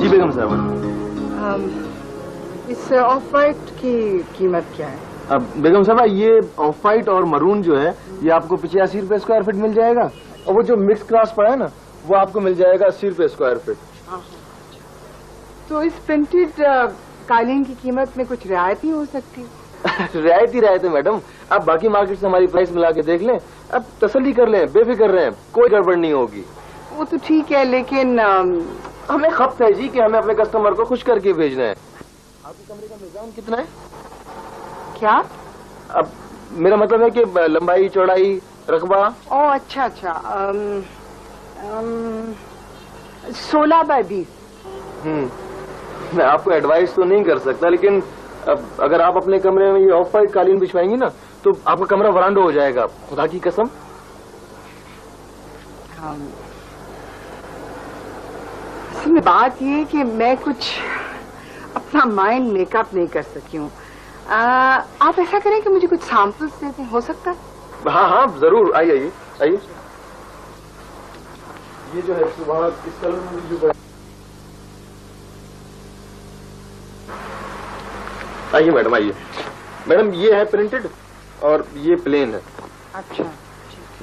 जी बेगम साहब। इस of white की कीमत क्या है? अब बेगम साहब ये ऑफ वाइट और मरून जो है ये आपको 85 रुपए स्क्वायर फीट मिल जाएगा, और वो जो मिक्स क्लास पड़ा है ना वो आपको मिल जाएगा 80 रुपए स्क्वायर फीट। तो इस प्रिंटेड कालीन की कीमत में कुछ रियायत नहीं हो सकती? रियायत है मैडम, आप बाकी मार्केट से हमारी प्राइस मिला के देख लें, अब तसल्ली कर लें, बेफिक्र रहें, कोई गड़बड़ नहीं होगी। वो तो ठीक है, लेकिन हमें खपत है जी कि हमें अपने कस्टमर को खुश करके भेजना है। आपके कमरे का निजाम कितना है? क्या? अब मेरा मतलब है कि लंबाई चौड़ाई रकबा। ओह अच्छा, 16 बाय 20। मैं आपको एडवाइस तो नहीं कर सकता, लेकिन अब अगर आप अपने कमरे में ये ऑफ वाइट कालीन बिछवाएंगी ना तो आपका कमरा वरांडा हो जाएगा, खुदा की कसम। इसमें बात ये है कि मैं कुछ अपना माइंड मेकअप नहीं कर सकी हूँ। आप ऐसा करें कि मुझे कुछ सैंपल्स दे दें, हो सकता है? हाँ हाँ जरूर, आइए। ये जो है सुबह इस कलर में जो आइए मैडम, आइए मैडम, ये है प्रिंटेड और ये प्लेन है। अच्छा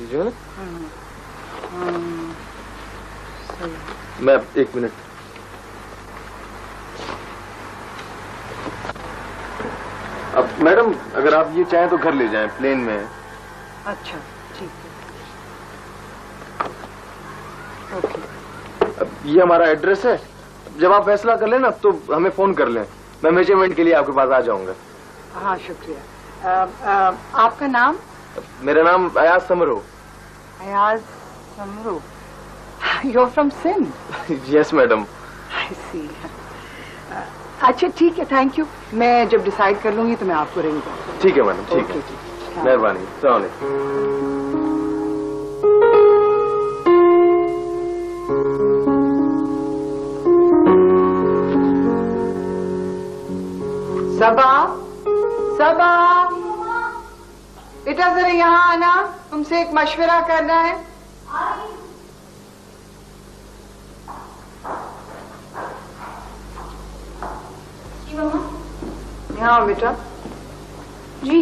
जो है ना, मैं एक मिनट, अब मैडम अगर आप ये चाहें तो घर ले जाएं, प्लेन में है। अच्छा ठीक है, ओके। अब ये हमारा एड्रेस है, जब आप फैसला कर लें ना तो हमें फोन कर लें, मैं मेजरमेंट के लिए आपके पास आ जाऊंगा। हाँ शुक्रिया। आपका नाम? मेरा नाम Ayaz Samro. Ayaz Samro? You're from Sindh? Yes madam. I see. अच्छा ठीक है, थैंक यू। मैं जब डिसाइड कर लूंगी तो मैं आपको रिंग करूंगी। ठीक है मैडम, ठीक है, मेहरबानी। अस्सलाम वालेकुम। सबा बेटा जरा यहाँ आना, तुमसे एक मशवरा करना है। यहाँ आओ बेटा। जी।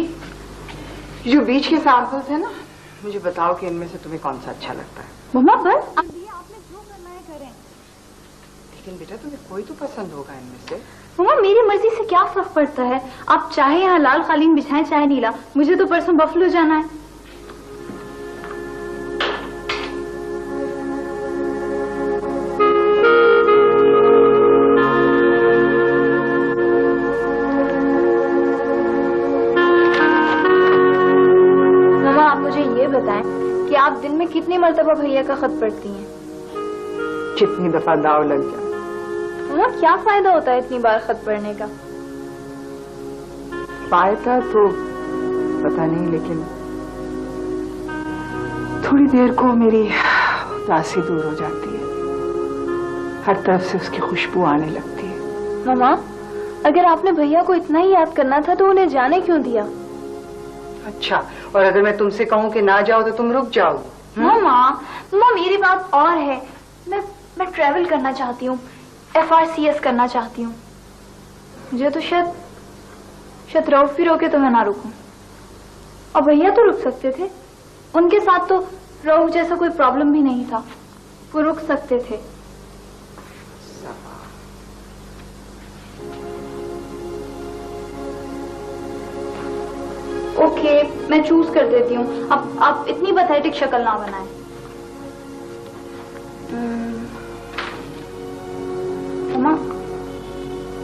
जो बीच के सैंपल्स है ना, मुझे बताओ कि इनमें से तुम्हें कौन सा अच्छा लगता है। मम्मा बस आपने जो करना है करें। लेकिन बेटा तुम्हें कोई तो पसंद होगा इनमें से। मम्मा मेरी मर्जी से क्या फर्क पड़ता है, आप चाहे यहाँ लाल कालीन बिछाएं चाहे नीला, मुझे तो परसों बफलो जाना है। मम्मा आप मुझे ये बताएं कि आप दिन में कितनी मर्तबा भैया का खत पढ़ती हैं? कितनी दफा दाव लग जाए। मम्मा क्या फायदा होता है इतनी बार खत पढ़ने का? फायदा तो पता नहीं, लेकिन थोड़ी देर को मेरी उदासी दूर हो जाती है, हर तरफ से उसकी खुशबू आने लगती है। मम्मा अगर आपने भैया को इतना ही याद करना था तो उन्हें जाने क्यों दिया? अच्छा, और अगर मैं तुमसे कहूँ कि ना जाओ तो तुम रुक जाओगी? मम्मा मेरी बात और है, मैं ट्रैवल करना चाहती हूँ, FRCS करना चाहती हूँ। मुझे तो शायद रऊफ भी रोके तो मैं ना रुकूं, और भैया तो रुक सकते थे, उनके साथ तो रऊफ जैसा कोई प्रॉब्लम भी नहीं था, वो रुक सकते थे। ओके मैं चूज कर देती हूँ, अब आप इतनी पैथेटिक शक्ल ना बनाएं। मम्मा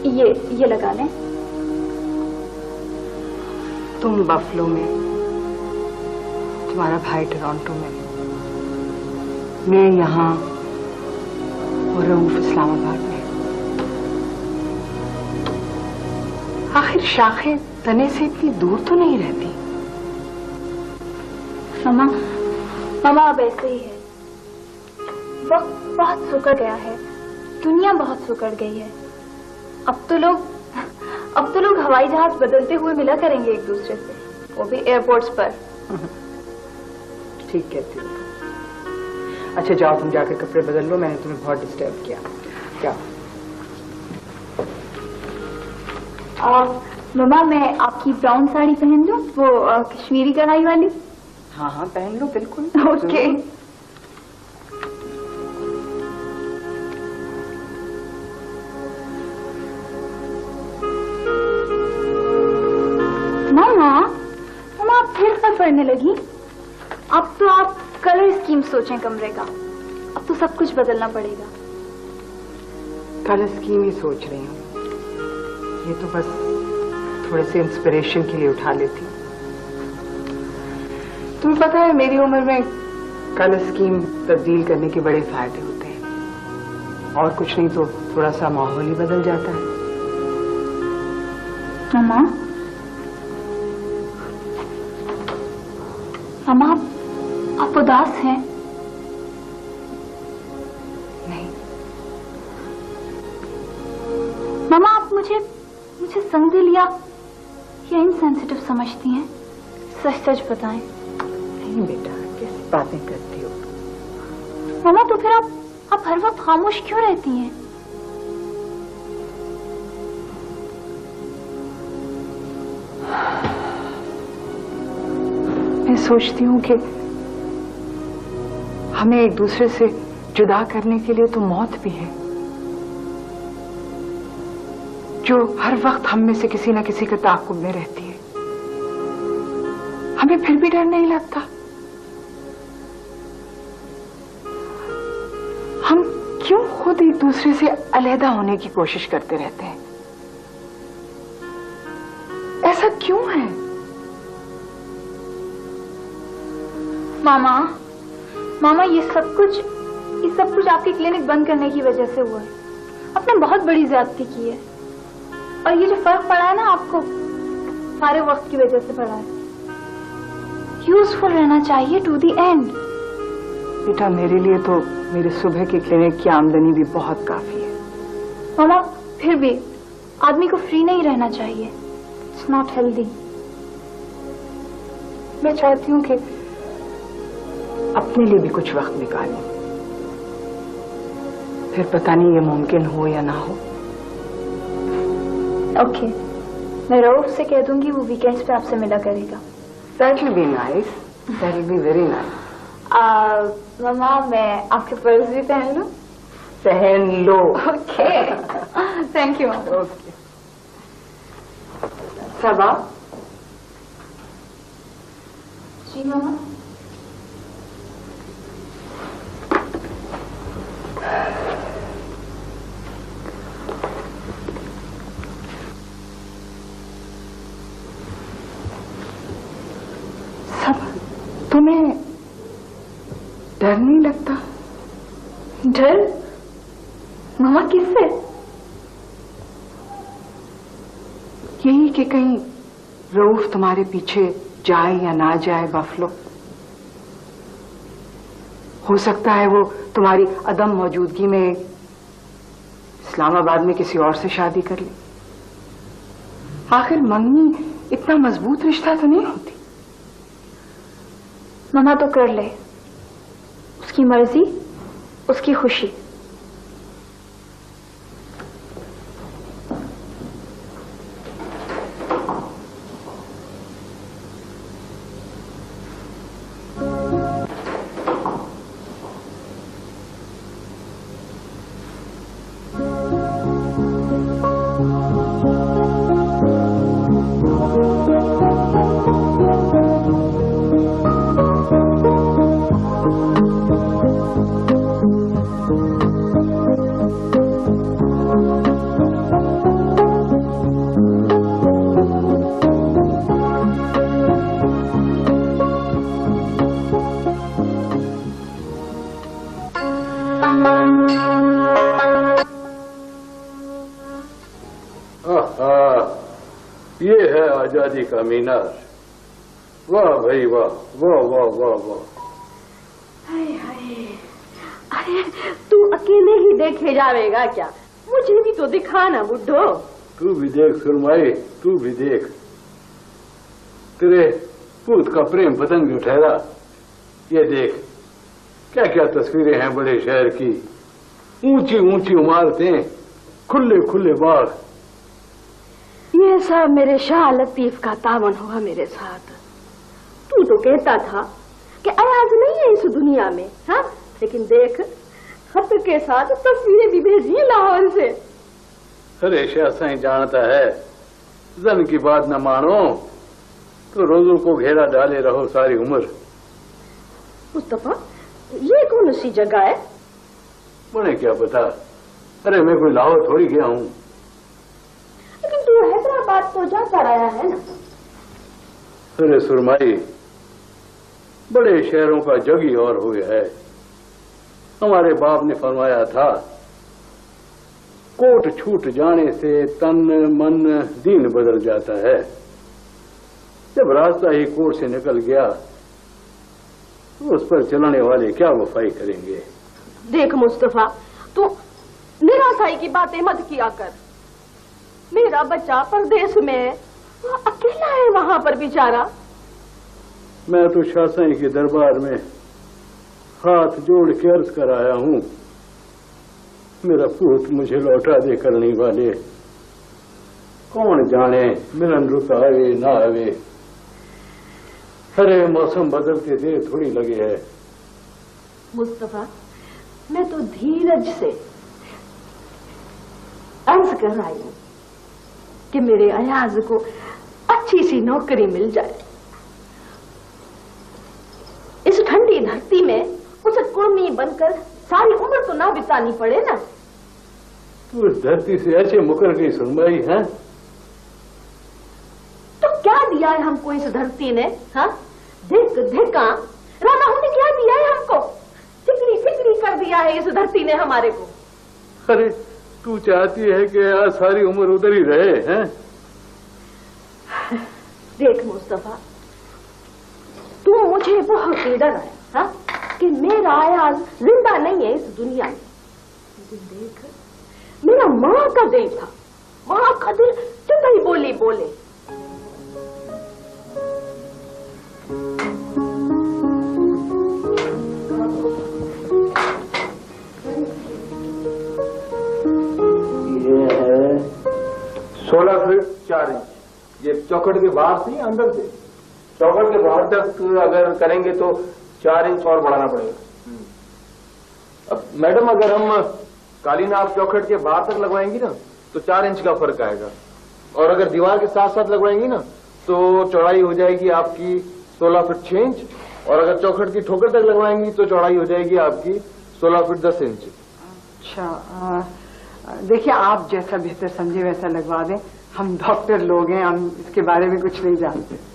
ये लगा लें। तुम बफलो में, तुम्हारा भाई टोरंटो में, मैं यहाँ और रऊफ इस्लामाबाद में। आखिर शाखें तने से इतनी दूर तो नहीं रहती। मम्मा अब ऐसे ही है, वक्त बहुत सुकड़ गया है, दुनिया बहुत सुकड़ गई है। अब तो लोग हवाई जहाज बदलते हुए मिला करेंगे एक दूसरे से, वो भी एयरपोर्ट्स पर। ठीक कहती हो। अच्छा जाओ तुम जाकर कपड़े बदल लो, मैंने तुम्हें बहुत डिस्टर्ब किया। जाओ। मम्मा मैं आपकी ब्राउन साड़ी पहन लूं, वो कश्मीरी कढ़ाई वाली? हाँ हाँ पहन लो बिल्कुल। ओके। मामा आप फिर कब पढ़ने लगी? अब तो आप कलर स्कीम सोचें कमरे का, अब तो सब कुछ बदलना पड़ेगा। कलर स्कीम ही सोच रही हूँ, ये तो बस थोड़े से इंस्पिरेशन के लिए उठा लेती हूँ। तुम्हें पता है मेरी उम्र में कलर स्कीम तब्दील करने के बड़े फायदे होते हैं, और कुछ नहीं तो थोड़ा सा माहौल ही बदल जाता है। मामा आप उदास हैं? नहीं मामा आप मुझे संगदिल या इनसेंसिटिव समझती हैं? सच सच बताएं। नहीं बेटा, कैसी बातें करती हो? मामा तो फिर आप हर वक्त खामोश क्यों रहती हैं? मैं सोचती हूँ कि हमें एक दूसरे से जुदा करने के लिए तो मौत भी है, जो हर वक्त हम में से किसी न किसी के ताक़ुब में रहती है। हमें फिर भी डर नहीं लगता। हम क्यों खुद एक दूसरे से अलहदा होने की कोशिश करते रहते हैं? ऐसा क्यों है? मामा ये सब कुछ आपकी क्लिनिक बंद करने की वजह से हुआ है। आपने बहुत बड़ी ज्यादती की है, और ये जो फर्क पड़ा है ना आपको, सारे वक्त की वजह से पड़ा है। यूजफुल रहना चाहिए टू द एंड। बेटा मेरे लिए तो मेरे सुबह की क्लिनिक की आमदनी भी बहुत काफी है। मामा फिर भी आदमी को फ्री नहीं रहना चाहिए, इट्स नॉट हेल्दी। मैं चाहती हूँ कि अपने लिए भी कुछ वक्त निकालें, फिर पता नहीं ये मुमकिन हो या ना हो। ओके, मैं रऊफ से कह दूंगी वो वीकेंड्स पे आपसे मिला करेगा। That will be nice. That will be very nice. मामा मैं आपके पर्स भी पहन लूं? पहन लो। Okay, thank you. Okay. Saba. जी मामा। तुम्हें डर नहीं लगता? डर? मामा किससे? यही कि कहीं रऊफ तुम्हारे पीछे जाए या ना जाए बफलो। हो सकता है वो तुम्हारी अदम मौजूदगी में इस्लामाबाद में किसी और से शादी कर ले। आखिर मंगनी इतना मजबूत रिश्ता तो नहीं होती। मामा तो कर ले, उसकी मर्जी, उसकी खुशी। ये है आजादी का मीनार। वाह भाई वाह, वाह वाह वाह वाह। हाय हाय, अरे तू अकेले ही देखे जाएगा क्या? मुझे भी तो दिखा ना बुड्ढो। तू भी देख सुरमाई, तू भी देख। तेरे पूत का प्रेम पतंग जो ठहरा, ये देख क्या क्या तस्वीरें हैं बड़े शहर की। ऊंची ऊंची इमारतें, खुले खुले बाग। ये ये सब मेरे शाह लतीफ का तावन हुआ मेरे साथ। तू तो कहता था कि अयाज नहीं है इस दुनिया में, हाँ? लेकिन देख, खत के साथ तस्वीरें भी भेजी लाहौर से। अरे शाह साईं जानता है, जन की बात न मानो तो रोजू को घेरा डाले रहो सारी उम्र। मुस्तफा, ये कौन सी जगह है? मुझे क्या पता, अरे मैं कोई लाहौर थोड़ी गया हूँ। लेकिन तू हैदराबाद तो जाता रहा है ना। अरे सुरमाई, बड़े शहरों का जग ही और हो गया है। हमारे बाप ने फरमाया था, कोट छूट जाने से तन मन दीन बदल जाता है। जब रास्ता ही कोट से निकल गया तो उस पर चलने वाले क्या वफाई करेंगे। देख मुस्तफा, तू निराशाई की बातें मत किया कर। मेरा बच्चा परदेश में है, वो अकेला है वहां पर बेचारा। मैं तो शाह साईं के दरबार में हाथ जोड़ के अर्ज कर आया हूँ, मेरा पूत मुझे लौटा दे करने वाले। कौन जाने मिलन रुत आवे ना आवे। अरे मौसम बदलते देर थोड़ी लगे है। मुस्तफा, मैं तो धीरज से अर्ज कर आई हूँ कि मेरे अयाज को अच्छी सी नौकरी मिल जाए। इस ठंडी धरती में उसे कुर्मी बनकर सारी उम्र तो ना बितानी पड़े ना। तू इस धरती से ऐसे मुकर गई सुरमाई है। तो क्या दिया है हमको इस धरती ने? हाँ, धिक्का राधा ने क्या दिया है हमको? फिक्री फिक्री कर दिया है इस धरती ने हमारे को। अरे तू चाहती है कि आज सारी उम्र उधर ही रहे हैं? देख मुस्तफा, तू मुझे बहुत ही डरा है, हाँ? कि मेरा अयाज जिंदा नहीं है इस दुनिया में। लेकिन देख, मेरा माँ का दिल था, माँ का दिल चुप ही बोली बोले। ये है 16 फीट 4 इंच। ये चौखट के बाहर से अंदर से? चौखट के बाहर तक अगर करेंगे तो 4 इंच और बढ़ाना पड़ेगा। अब मैडम, अगर हम कालीन आप चौखट के बाहर तक लगवाएंगी ना तो 4 इंच का फर्क आएगा, और अगर दीवार के साथ साथ लगवाएंगी ना तो चौड़ाई हो जाएगी आपकी 16 फीट 6 इंच, और अगर चौखट की ठोकर तक लगवाएंगी तो चौड़ाई हो जाएगी आपकी 16 फीट 10 इंच। अच्छा, देखिए, आप जैसा बेहतर समझे वैसा लगवा दें। हम डॉक्टर लोग हैं, हम इसके बारे में कुछ नहीं जानते।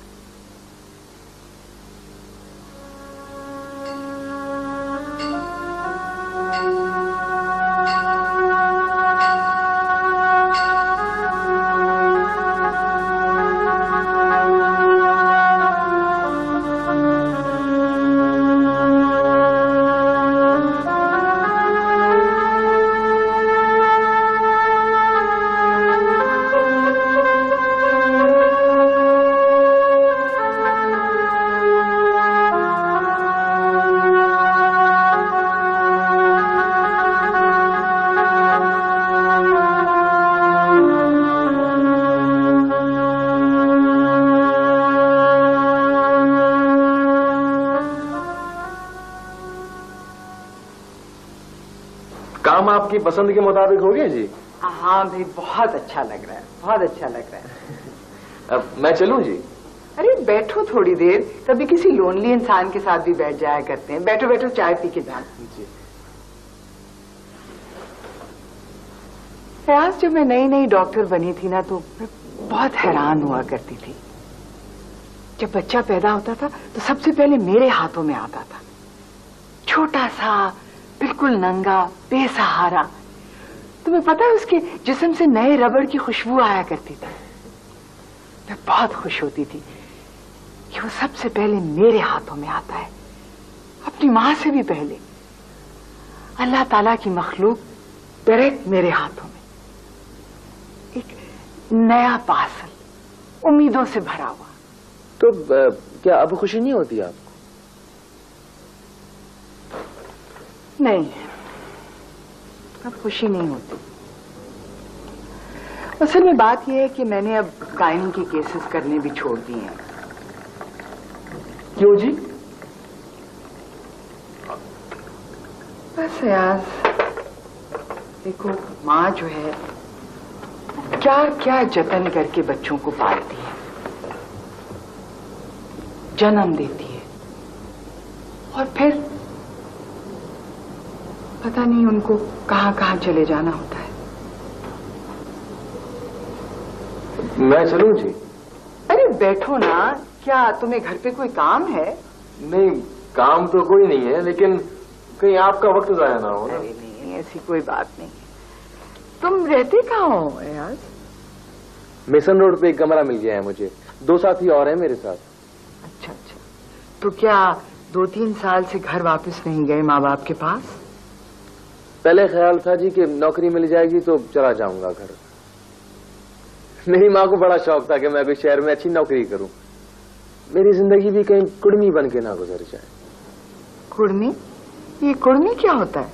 काम आपकी पसंद के मुताबिक हो गया जी? हाँ भाई, बहुत अच्छा लग रहा है, बहुत अच्छा लग रहा है। अब मैं चलूं जी? अरे बैठो थोड़ी देर, कभी किसी लोनली इंसान के साथ भी बैठ जाया करते हैं। बैठो बैठो, चाय पी के जाओ। आज जब मैं नई नई डॉक्टर बनी थी ना, तो मैं बहुत हैरान हुआ करती थी। जब बच्चा पैदा होता था तो सबसे पहले मेरे हाथों में आता था, छोटा सा, बिल्कुल नंगा, बेसहारा। तुम्हें पता है, उसके जिस्म से नए रबड़ की खुशबू आया करती थी। मैं बहुत खुश होती थी कि वो सबसे पहले मेरे हाथों में आता है, अपनी मां से भी पहले। अल्लाह ताला की मखलूक डायरेक्ट मेरे हाथों में, एक नया पार्सल उम्मीदों से भरा हुआ। तो क्या अब खुशी नहीं होती आपको? नहीं, अब खुशी नहीं होती। असल में बात यह है कि मैंने अब गायनी के केसेस करने भी छोड़ दिए हैं। क्यों जी? बस यार, देखो माँ जो है क्या क्या जतन करके बच्चों को पालती है, जन्म देती है, और फिर पता नहीं उनको कहाँ कहाँ चले जाना होता है। मैं चलूं जी? अरे बैठो ना, क्या तुम्हें घर पे कोई काम है? नहीं, काम तो कोई नहीं है, लेकिन कहीं आपका वक्त जाया ना हो ना। अरे नहीं, ऐसी कोई बात नहीं है। तुम रहते कहाँ हो यार? मिशन रोड पे एक कमरा मिल गया है मुझे, 2 साथी और हैं मेरे साथ। अच्छा अच्छा, तो क्या 2-3 साल से घर वापस नहीं गए माँ बाप के पास? पहले ख्याल था जी कि नौकरी मिल जाएगी तो चला जाऊंगा घर। मेरी माँ को बड़ा शौक था कि मैं भी शहर में अच्छी नौकरी करूं, मेरी जिंदगी भी कहीं कुड़मी बन के ना गुजर जाए। कुड़मी? ये कुड़मी क्या होता है?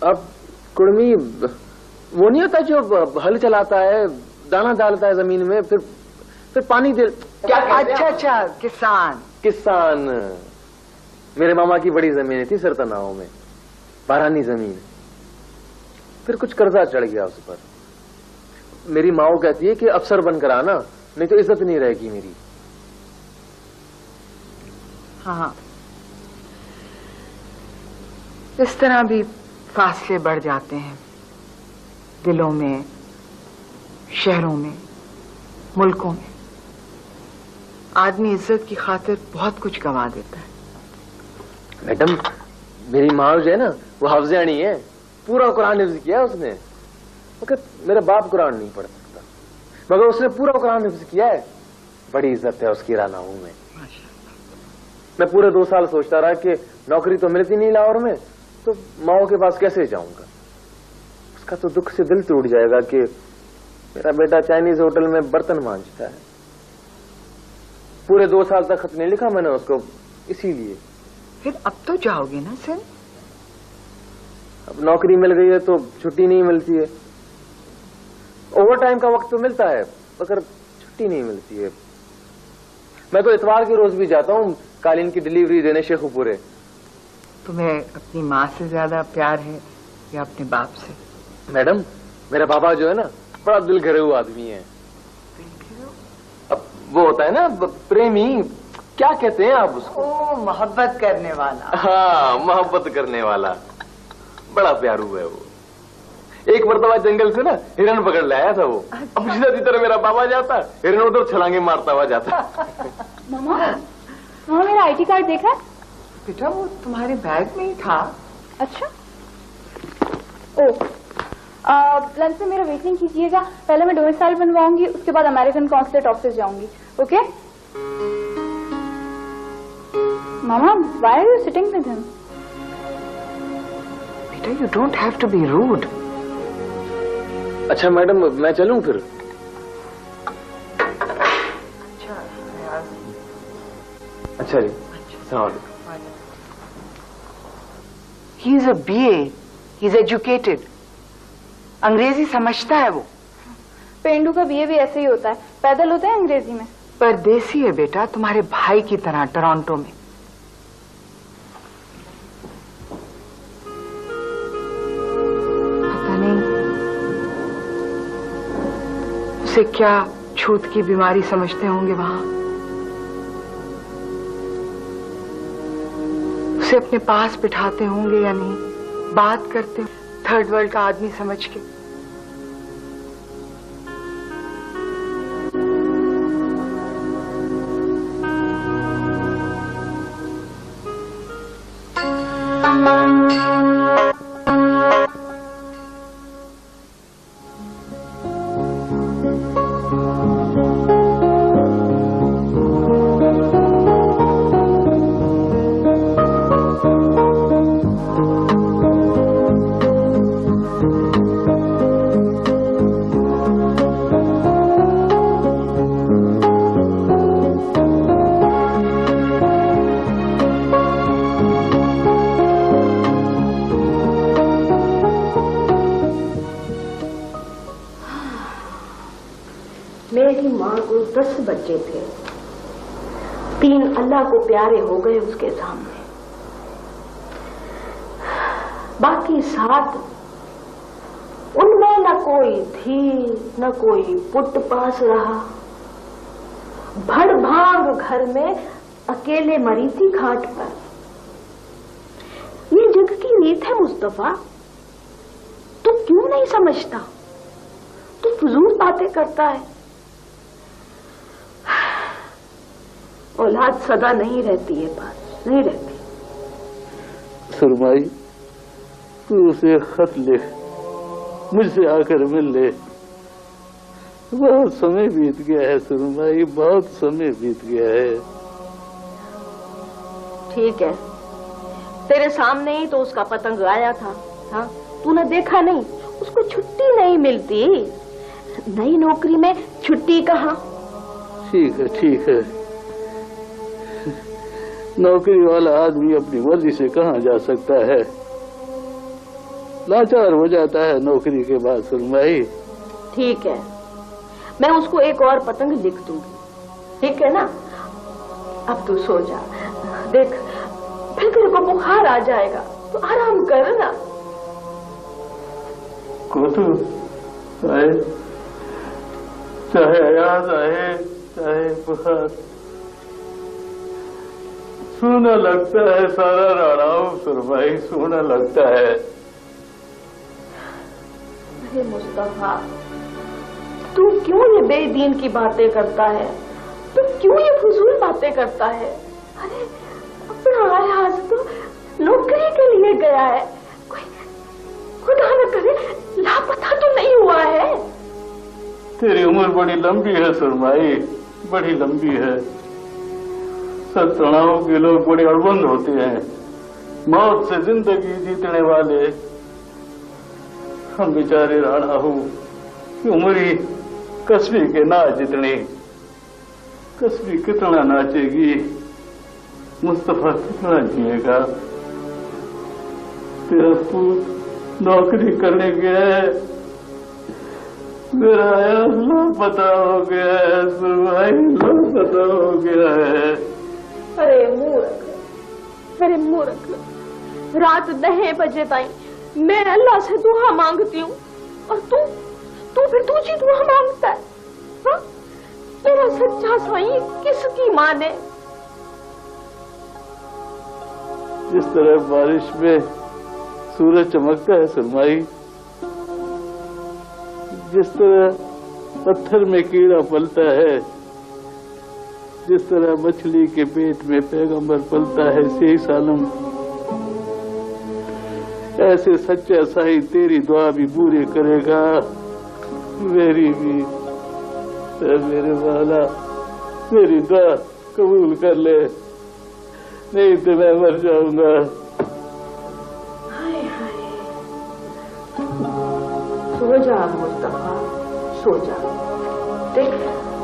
अब कुड़मी वो नहीं होता जो हल चलाता है, दाना डालता है जमीन में, फिर पानी दे। क्या? अच्छा अच्छा, किसान। किसान। मेरे मामा की बड़ी जमीन थी सरतनाओं में, बारानी जमीन। फिर कुछ कर्जा चढ़ गया उस पर। मेरी माँ कहती है कि अफसर बनकर आना, नहीं तो इज्जत नहीं रहेगी मेरी। हाँ, इस तरह भी फासले बढ़ जाते हैं दिलों में, शहरों में, मुल्कों में। आदमी इज्जत की खातिर बहुत कुछ गंवा देता है। मैडम, मेरी माँ जो है ना, वो हाफिजानी है, पूरा कुरान हिफ्ज किया है उसने। मगर मेरा बाप कुरान नहीं पढ़ सकता, मगर उसने पूरा कुरान हिफ्ज किया है। बड़ी इज्जत है उसकी रानाऊ में। मैं पूरे 2 साल सोचता रहा कि नौकरी तो मिलती नहीं लाहौर में, तो माओ के पास कैसे जाऊंगा। उसका तो दुख से दिल टूट जाएगा कि मेरा बेटा चाइनीज होटल में बर्तन मांजता है। पूरे 2 साल तक खत नहीं लिखा मैंने उसको, इसीलिए। फिर अब तो जाओगे ना सर? अब नौकरी मिल गई है तो छुट्टी नहीं मिलती है। ओवर टाइम का वक्त तो मिलता है, मगर छुट्टी नहीं मिलती है। मैं तो इतवार के रोज भी जाता हूँ कालीन की डिलीवरी देने शेखुपुरे। तुम्हें अपनी माँ से ज्यादा प्यार है या अपने बाप से? मैडम, मेरा पापा जो है ना, बड़ा दिल घरेलू आदमी है। अब वो होता है ना प्रेमी, क्या कहते हैं आप उसको? ओ, मोहब्बत करने वाला। हाँ, मोहब्बत करने वाला। बड़ा प्यारू है वो। एक मरतबा जंगल से ना हिरन पकड़ लाया था वो। अब सीधा की तरह मेरा पापा जाता, हिरन उधर छलांगे मारता हुआ जाता। मामा, मामा मेरा आईडी कार्ड देखा? बेटा वो तुम्हारे बैग में ही था। अच्छा। ओ, लंच में मेरा वेट नहीं कीजिएगा। पहले मैं डोमिसाइल बनवाऊंगी, उसके बाद अमेरिकन कॉन्सुलेट ऑफिस जाऊंगी। ओके? मामा, why are you sitting with him? बेटा, you don't have to be rude. अच्छा मैडम, मैं चलूं फिर? अच्छा जी, he is a BA, he is educated. Angrezi समझता है वो। पेंडू का BA भी ऐसे ही होता है, पैदल होता है अंग्रेजी में। परदेसी है बेटा, तुम्हारे भाई की तरह टोरंटो में। पता नहीं उसे क्या छूत की बीमारी समझते होंगे वहां। उसे अपने पास बिठाते होंगे या नहीं, बात करते थर्ड वर्ल्ड का आदमी समझ के। मेरी माँ को 10 बच्चे थे, 3 अल्लाह को प्यारे हो गए उसके सामने, बाकी 7 उनमें न कोई थी न कोई पुट पास रहा। भड़ भाग घर में अकेले मरी थी खाट पर। ये जग की रीत है मुस्तफा, तू क्यों नहीं समझता? तू फजूल बातें करता है। औलाद सदा नहीं रहती है, पास नहीं रहती। सुरमाई, तू उसे खत लिख, मुझसे आकर मिल ले। बहुत समय बीत गया है सुरमाई, बहुत समय बीत गया है। ठीक है, तेरे सामने ही तो उसका पतंग आया था। हाँ, तूने देखा नहीं? उसको छुट्टी नहीं मिलती। नई नौकरी में छुट्टी कहाँ? ठीक है, ठीक है। नौकरी वाला आदमी अपनी मर्जी से कहाँ जा सकता है, लाचार हो जाता है नौकरी के बाद सुरमाई। ठीक है, मैं उसको एक और पतंग लिख दूंगी, ठीक है ना? अब तू सो जा। देख, फिर तेरे को बुखार आ जाएगा तो आराम कर ना। कोतू आए, चाहे अयाज आए चाहे बुखार, सोना लगता है सारा राणाओ सुरमाई, सोना लगता है। अरे मुस्तफा, तू क्यों ये बेदीन की बातें करता है? तू क्यों ये फजूल बातें करता है? अरे अपना अयाज तो नौकरी के लिए गया है, कोई खुदा न करे लापता तो नहीं हुआ है। तेरी उम्र बड़ी लंबी है सुरमाई, बड़ी लंबी है। सब तनाव के लोग बड़े अड़बंद होते हैं, मौत से जिंदगी जीतने वाले हम बेचारे राणा हो कि उम्री कसबी के नाच जितनी। कसबी कितना नाचेगी, मुस्तफा कितना जिएगा। तेरा पूत नौकरी करने गया है, मेरा लापता हो गया है सुरमाई, लापता हो गया है। अरे मूर्ख, अरे मूर्ख, रात 9 बजे ताई मैं अल्लाह से दुआ मांगती हूँ और तू फिर दूसरी दुआ मांगता है। हाँ? मेरा सच्चा साईं किसकी माने? जिस तरह बारिश में सूरज चमकता है सुरमाई, जिस तरह पत्थर में कीड़ा पलता है, जिस तरह मछली के पेट में पैगंबर पलता है सही सालम, ऐसे सच्चा साईं तेरी दुआ भी पूरी करेगा, मेरी भी। मेरे वाला, मेरी दुआ कबूल कर ले, नहीं तो मैं मर जाऊंगा। हाय हाय, सो जा मुस्तफा, सो जा। देख,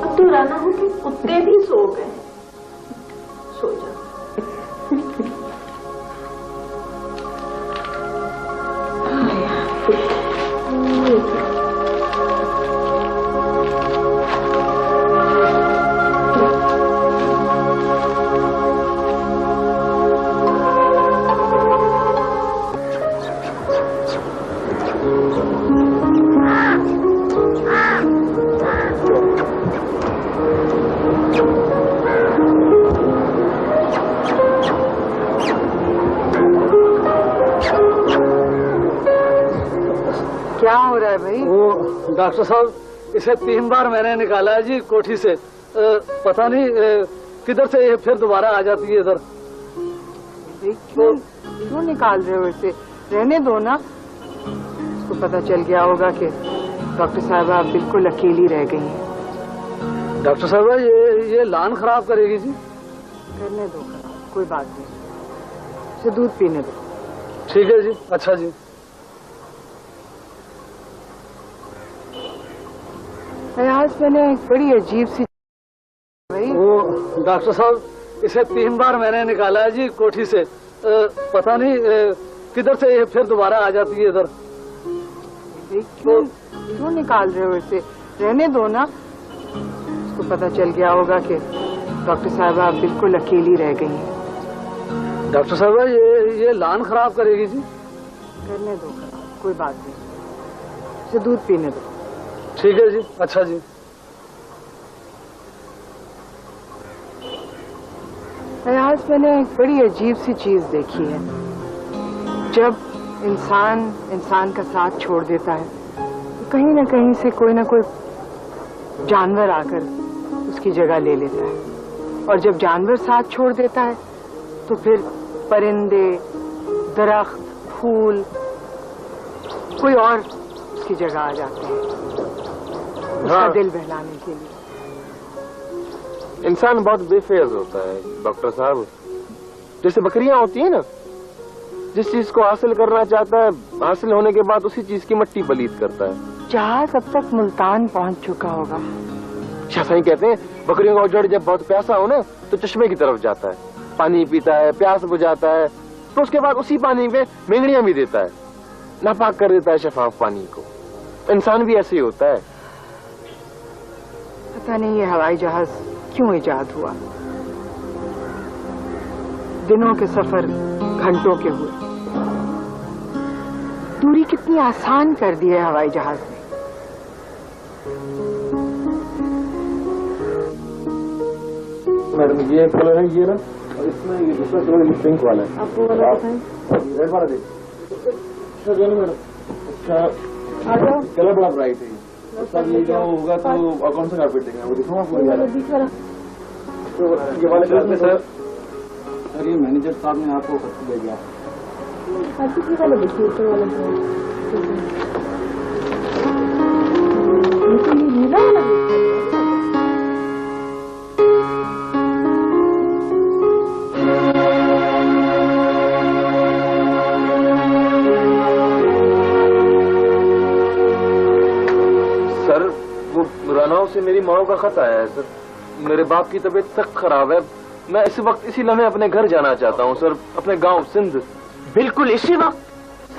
अब तो राना हो कि कुत्ते भी सो गए। सो जा। क्या हो रहा है भाई? वो डॉक्टर साहब, इसे 3 बार मैंने निकाला है जी कोठी से, पता नहीं किधर से ये फिर दोबारा आ जाती है इधर। क्यों निकाल रहे हो इसे? रहने दो ना। उसको पता चल गया होगा कि डॉक्टर साहब आप बिल्कुल अकेली रह गई हैं। डॉक्टर साहब, ये लान खराब करेगी जी। करने दो खराब, कोई बात नहीं, इसे दूध पीने दो। ठीक है जी। अच्छा जी। आज मैंने एक बड़ी अजीब सी भाई। वो डॉक्टर साहब, इसे 3 बार मैंने निकाला है जी कोठी से, पता नहीं किधर से ये फिर दोबारा आ जाती है इधर। क्यों निकाल रहे हो इसे? रहने दो ना। आपको पता चल गया होगा कि डॉक्टर साहब आप बिल्कुल अकेली रह गई हैं। डॉक्टर साहब ये लान खराब करेगी जी। करने दो खराब, कोई बात नहीं, इसे दूध पीने दो। ठीक है जी। अच्छा जी। आज मैंने एक बड़ी अजीब सी चीज देखी है। जब इंसान का साथ छोड़ देता है तो कहीं ना कहीं से कोई ना कोई जानवर आकर उसकी जगह ले लेता है, और जब जानवर साथ छोड़ देता है तो फिर परिंदे, दरख्त, फूल कोई और उसकी जगह आ जाते हैं उसका दिल बहलाने के लिए। इंसान बहुत बेफेज होता है डॉक्टर साहब। जैसे बकरियां होती है ना, जिस चीज को हासिल करना चाहता है, हासिल होने के बाद उसी चीज की मट्टी पलीत करता है। जहाज अब तक मुल्तान पहुंच चुका होगा। शाह साईं कहते हैं बकरियों का उजड़ जब बहुत प्यासा हो ना तो चश्मे की तरफ जाता है, पानी पीता है, प्यास बुझाता है, तो उसके बाद उसी पानी में मेंगड़ियां भी देता है, नापाक कर देता है शफाफ पानी को। इंसान भी ऐसे ही होता है। पता नहीं ये हवाई जहाज क्यों इजाद हुआ। दिनों के सफर घंटों के हुए, दूरी कितनी आसान कर दी है हवाई जहाज ने। मैडम ये कलर है, ये ना, और इसमें ये दूसरा कलर, ये पिंक वाला है। आपको वाला बताएं। रेड वाला देखिए। अच्छा मैडम, अच्छा कलर बड़ा ब्राइट है। सब ये जो होगा तो कौन सा कारपेट देंगे वो दिखाऊँ आपको? ये वाले कलर में सर ये मैनेजर साहब ने आपको खत दे दिया। सर वो रानाओं से मेरी माँ का खत आया है सर। मेरे बाप की तबीयत सख्त खराब है। मैं इस वक्त इसी लम्हे अपने घर जाना चाहता हूँ सर, अपने गांव सिंध। बिल्कुल इसी वक्त?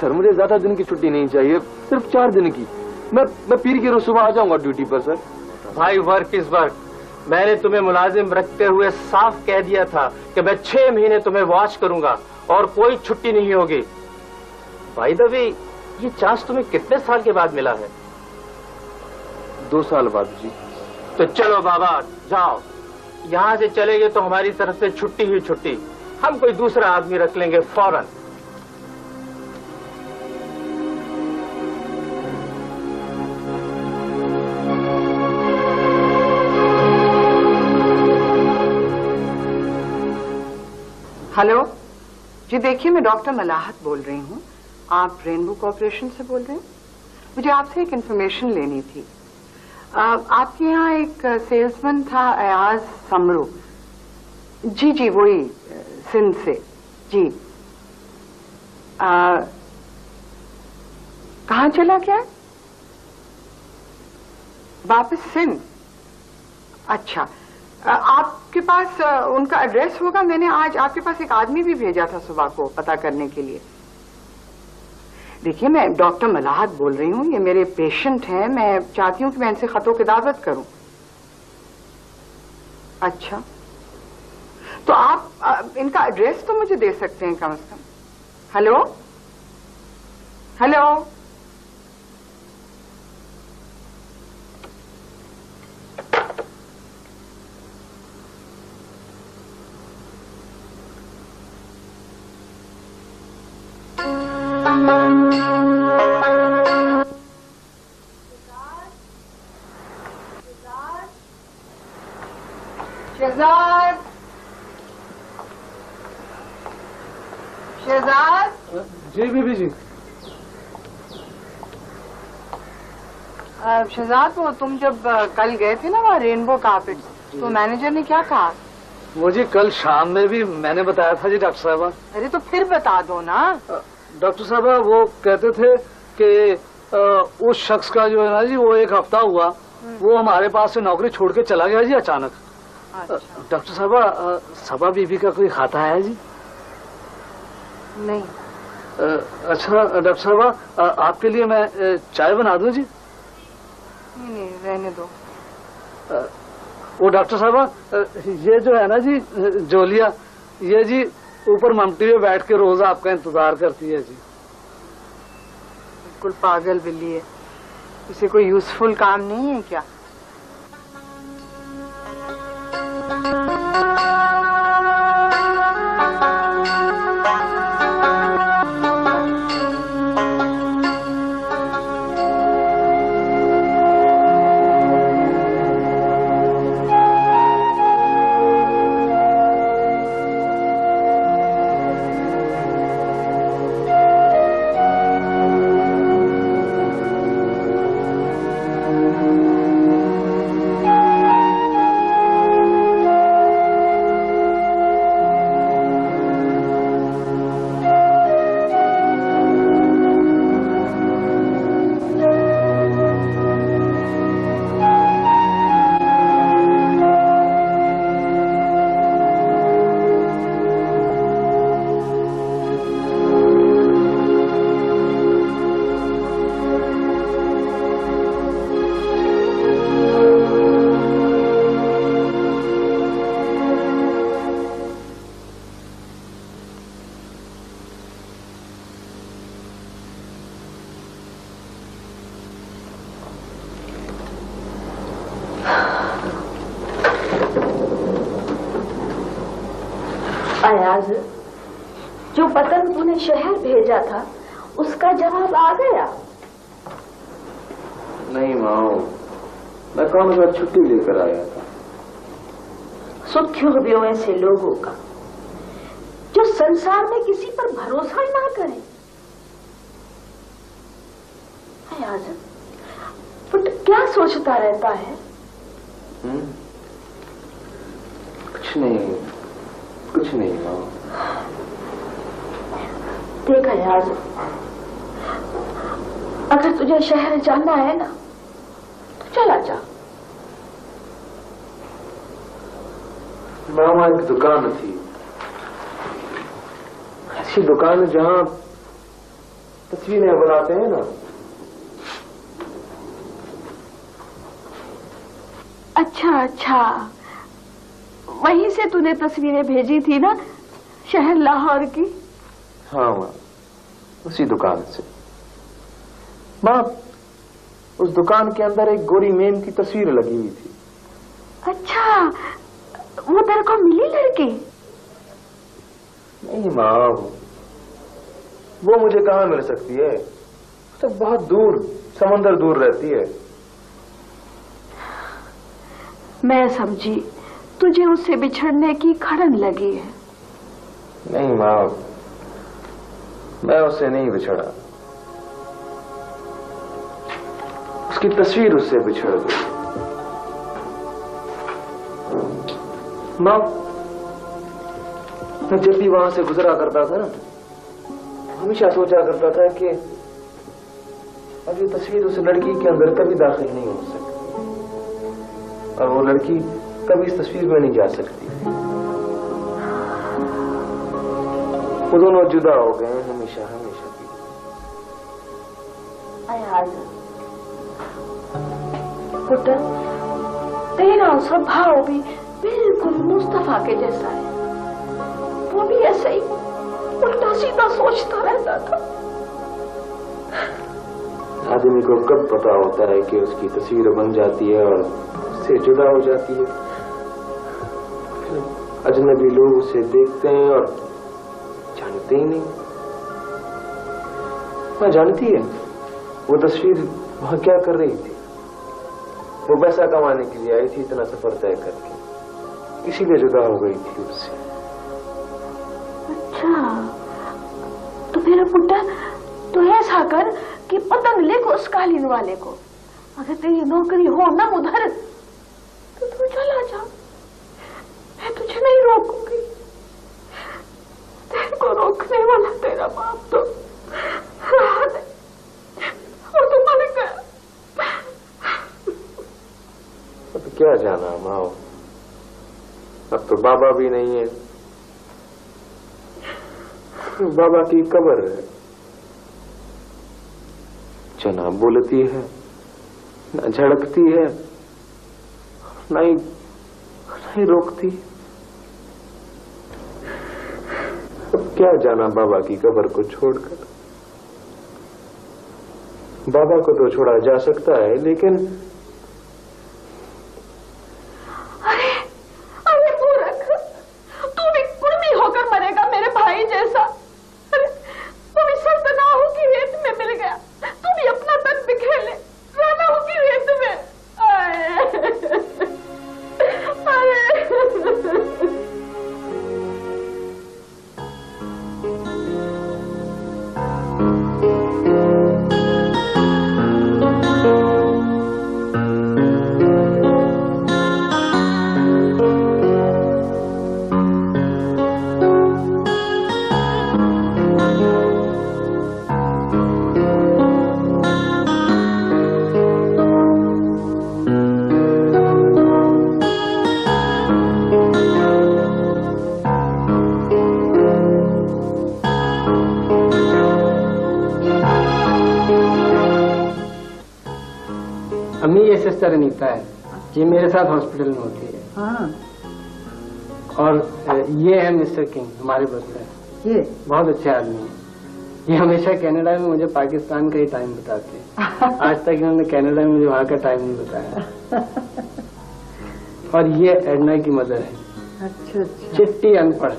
सर मुझे ज्यादा दिन की छुट्टी नहीं चाहिए, सिर्फ 4 दिन की। मैं पीर की रोज सुबह आ जाऊंगा ड्यूटी पर सर। भाई वर्क इज वर्क। मैंने तुम्हें मुलाजिम रखते हुए साफ कह दिया था कि मैं 6 महीने तुम्हें वॉच करूंगा और कोई छुट्टी नहीं होगी। भाई द वे, ये चांस तुम्हें कितने साल के बाद मिला है? 2 साल बाद जी। तो चलो बाबा जाओ, यहाँ से चलेंगे तो हमारी तरफ से छुट्टी ही छुट्टी। हम कोई दूसरा आदमी रख लेंगे फौरन। हेलो जी, देखिए मैं डॉक्टर मलाहत बोल रही हूँ। आप रेनबो कॉर्पोरेशन से बोल रहे हैं? मुझे आपसे एक इन्फॉर्मेशन लेनी थी। आपके यहाँ एक सेल्समैन था अयाज समरू। जी जी वही, सिंध से जी। कहाँ चला गया? वापस सिंध? अच्छा, आपके पास उनका एड्रेस होगा? मैंने आज आपके पास एक आदमी भी भेजा था सुबह को पता करने के लिए। देखिए मैं डॉक्टर मलाहत बोल रही हूँ, ये मेरे पेशेंट हैं। मैं चाहती हूँ कि मैं इनसे खतों की दावत करूं। अच्छा, तो आप इनका एड्रेस तो मुझे दे सकते हैं कम से कम। Hello hello, Shahzad, Shahzad. जी बीबी जी। शहजाद, वो तुम जब कल गए थे ना वहाँ रेनबो कारपेट, तो मैनेजर ने क्या कहा? वो जी कल शाम में भी मैंने बताया था जी डॉक्टर साहबा। अरे तो फिर बता दो ना। डॉक्टर साहबा वो कहते थे कि उस शख्स का जो है ना जी, वो 1 हफ्ता हुआ वो हमारे पास से नौकरी छोड़ के चला गया जी अचानक। डॉक्टर साहबा, सबा बीबी का कोई खाता है जी? नहीं। अच्छा डॉक्टर साहबा, आपके लिए मैं चाय बना दूं जी? नहीं रहने दो। वो डॉक्टर साहबा, ये जो है ना जी जोलिया, ये जी ऊपर ममटी में बैठ के रोज आपका इंतजार करती है जी। बिल्कुल पागल बिल्ली है, इसे कोई यूजफुल काम नहीं है क्या? अयाज, जो पतंग तूने शहर भेजा था उसका जवाब आ गया? नहीं माओ, मैं कौन सा छुट्टी लेकर आया था। सुर्खियों भी ऐसे लोगों का जो संसार में किसी पर भरोसा ही ना करें। अयाज, पुट क्या सोचता रहता है? कुछ नहीं, कुछ नहीं माओ। देखा यार, अगर तुझे शहर जाना है ना तो चला जा। मामा एक दुकान थी, ऐसी दुकान जहां तस्वीरें बनाते हैं ना। अच्छा अच्छा, वहीं से तूने तस्वीरें भेजी थी ना शहर लाहौर की? हाँ माँ, उसी दुकान से। माँ, उस दुकान के अंदर एक गोरी मेम की तस्वीर लगी हुई थी। अच्छा, वो तेरे को मिली लड़की? नहीं माँ, वो मुझे कहाँ मिल सकती है, तो बहुत दूर, समंदर दूर रहती है। मैं समझी तुझे उससे बिछड़ने की खड़न लगी है। नहीं माँ, मैं उससे नहीं बिछड़ा, उसकी तस्वीर उससे बिछड़ गई। माँ, मैं जब भी वहां से गुजरा करता था ना, हमेशा सोचा करता था कि अब ये तस्वीर उस लड़की के अंदर कभी दाखिल नहीं हो सकती और वो लड़की कभी इस तस्वीर में नहीं जा सकती। वो दोनों जुदा हो गए हैं हमेशा हमेशा की। अयाज, पुत्र, तेरा स्वभाव भी बिल्कुल मुस्तफा के जैसा है। वो भी ऐसे ही उल्टा सीधा सोचता रहता था। आदमी को कब पता होता है कि उसकी तस्वीर बन जाती है और उससे जुदा हो जाती है। अजनबी लोग उसे देखते हैं और जानते ही नहीं। मैं जानती है वो तस्वीर वहां क्या कर रही थी। वो पैसा कमाने के लिए आई थी, इतना सफर तय करके, इसीलिए जुदा हो गई थी उससे। अच्छा, तो फिर पुत्र तो ऐसा कर कि पतंग लिख उस कालीन वाले को। अगर तेरी नौकरी हो ना उधर तो तू चला जा, मैं तुझे नहीं रोकूंगी। तेरे को रोकने वाला तेरा बाप तो रहा नहीं और तू मर गया। अब क्या जाना माओ, अब तो बाबा भी नहीं है। बाबा की कब्र है, जना बोलती है, न झड़कती है, न ही नहीं रोकती। अब क्या जाना बाबा की कब्र को छोड़कर। बाबा को तो छोड़ा जा सकता है, लेकिन अरे अरे मूर्ख, तू भी कुर्मी होकर मरेगा मेरे भाई जैसा। अरे वो भी सल्तनाहू की रेत में मिल गया, तू भी अपना तन बिखेर ले रानाहू की रेत में। अम्मी ये सिस्टर अनीता है, ये मेरे साथ हॉस्पिटल में होती है। हाँ। और ये है मिस्टर किंग, हमारे बस है। ये बहुत अच्छे आदमी हैं। ये हमेशा कनाडा में मुझे पाकिस्तान का ही टाइम बताते हैं। आज तक इन्होंने कनाडा में मुझे वहाँ का टाइम नहीं बताया। और ये एडना की मदर है। अच्छा अच्छा। चिट्टी अनपढ़,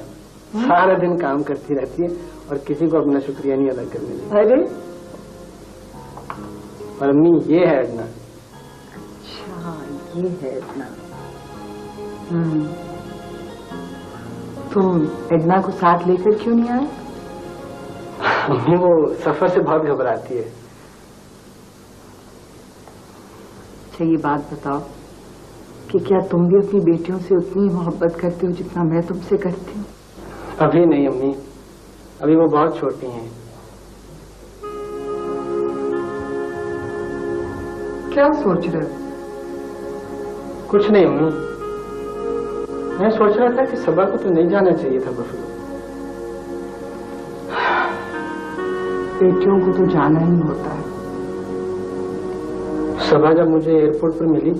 सारा दिन काम करती रहती है और किसी को अपना शुक्रिया नहीं अदा करने देती। अरे और अम्मी ये है एडना। अच्छा ये है एडना। तुम एडना को साथ लेकर क्यों नहीं आए? अम्मी वो सफर से बहुत घबराती है। अच्छा ये बात बताओ कि क्या तुम भी अपनी बेटियों से उतनी ही मोहब्बत करते हो जितना मैं तुमसे करती हूँ? अभी नहीं अम्मी, अभी वो बहुत छोटी हैं। क्या सोच रहे हो? कुछ नहीं अम्मी, मैं सोच रहा था कि सबा को तो नहीं जाना चाहिए था बफलो। बेटियों को तो जाना ही होता है। सबा जब मुझे एयरपोर्ट पर मिली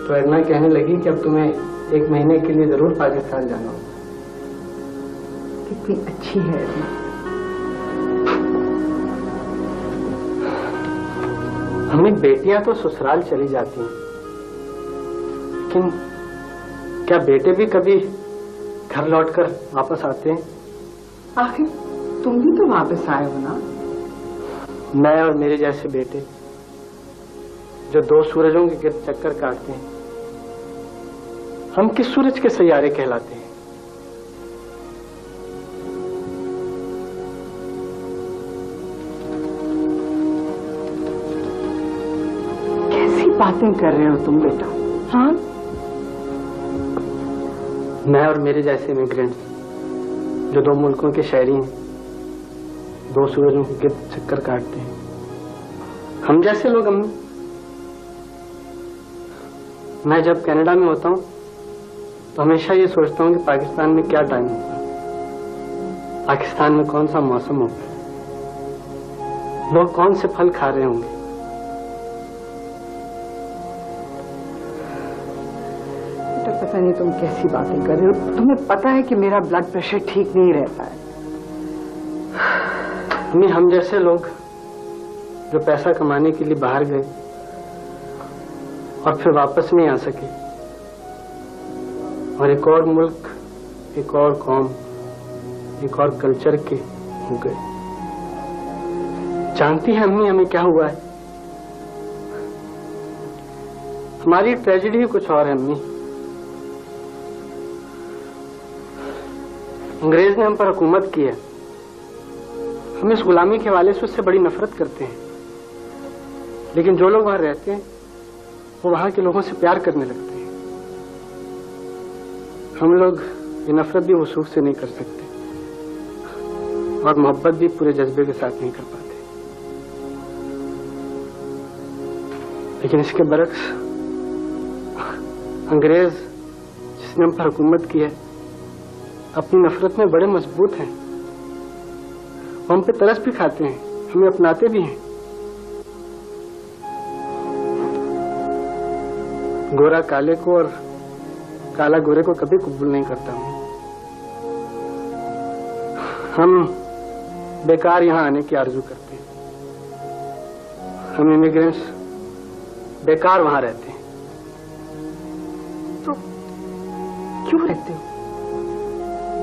तो एडना कहने लगी कि अब तुम्हें 1 महीने के लिए जरूर पाकिस्तान जाना होगा। कितनी अच्छी है एडना। हमें बेटियां तो ससुराल चली जाती हैं, लेकिन क्या बेटे भी कभी घर लौटकर वापस आते हैं? आखिर तुम भी तो वापस आए हो ना। मैं और मेरे जैसे बेटे जो 2 सूरजों के गिर्द चक्कर काटते हैं, हम किस सूरज के सैयारे कहलाते हैं? कैसी बातें कर रहे हो तुम बेटा? हाँ, मैं और मेरे जैसे इमिग्रेंट्स जो 2 मुल्कों के शहरी हैं, 2 सूरजों के गिर्द चक्कर काटते हैं, हम जैसे लोग। मैं जब कनाडा में होता हूँ तो हमेशा ये सोचता हूँ कि पाकिस्तान में क्या टाइम होगा, पाकिस्तान में कौन सा मौसम होगा, लोग कौन से फल खा रहे होंगे। बेटा पता नहीं तुम कैसी बातें कर रहे हो। तुम्हें पता है कि मेरा ब्लड प्रेशर ठीक नहीं रहता है। हम जैसे लोग जो पैसा कमाने के लिए बाहर गए और फिर वापस नहीं आ सके, और एक और मुल्क, एक और कौम, एक और कल्चर के हो गए। जानती है अम्मी हमें क्या हुआ है? हमारी ट्रेजेडी ही कुछ और है अम्मी। अंग्रेज ने हम पर हुकूमत की है, हम इस गुलामी के हवाले से उससे बड़ी नफरत करते हैं, लेकिन जो लोग वहां रहते हैं वो वहां के लोगों से प्यार करने लगते हैं। हम लोग ये नफरत भी वसूख से नहीं कर सकते और मोहब्बत भी पूरे जज्बे के साथ नहीं कर पाते। लेकिन इसके बरक्स अंग्रेज जिसने हम पर हुकूमत की है अपनी नफरत में बड़े मजबूत हैं। वो हम पे तरस भी खाते हैं, हमें अपनाते भी हैं। गोरा काले को और काला गोरे को कभी कबूल नहीं करता हूँ। हम बेकार यहाँ आने की आरजू करते हैं। हम इमिग्रेंट्स बेकार वहां रहते हैं। तो क्यों रहते हो?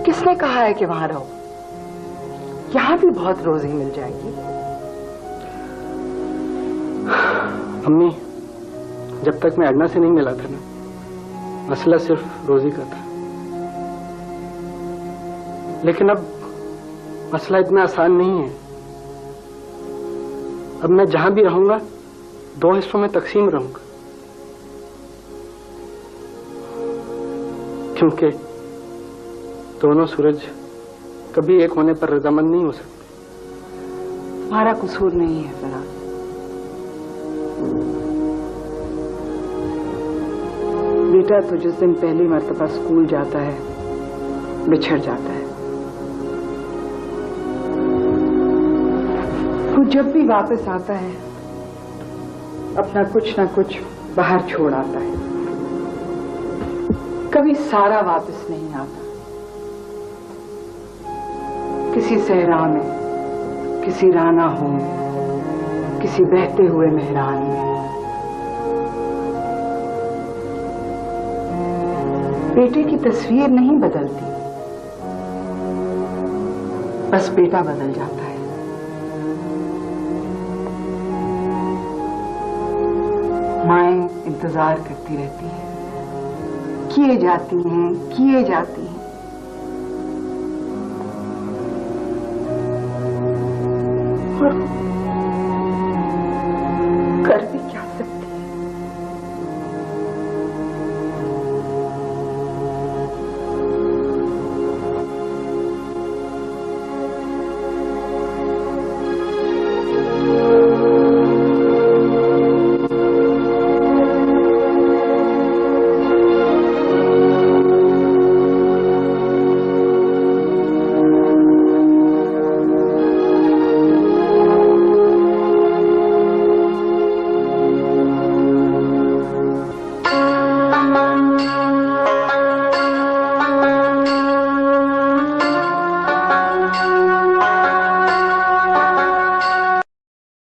किसने कहा है कि वहां रहो? यहाँ भी बहुत रोजी मिल जाएगी। अम्मी, जब तक मैं अडना से नहीं मिला था ना, मसला सिर्फ रोजी का था। लेकिन अब मसला इतना आसान नहीं है। अब मैं जहां भी रहूंगा 2 हिस्सों में तकसीम रहूंगा, क्योंकि दोनों सूरज कभी एक होने पर रजामंद नहीं हो सकते। हमारा कसूर नहीं है फराज। बेटा तो जिस दिन पहली मर्तबा स्कूल जाता है बिछड़ जाता है। वो जब भी वापस आता है अपना कुछ ना कुछ बाहर छोड़ आता है। कभी सारा वापस नहीं आता। किसी सहरा में, किसी राना हो में, किसी बहते हुए मेहरान में। बेटे की तस्वीर नहीं बदलती, बस बेटा बदल जाता है। माएं इंतजार करती रहती हैं, किए जाती हैं, किए जाती हैं। और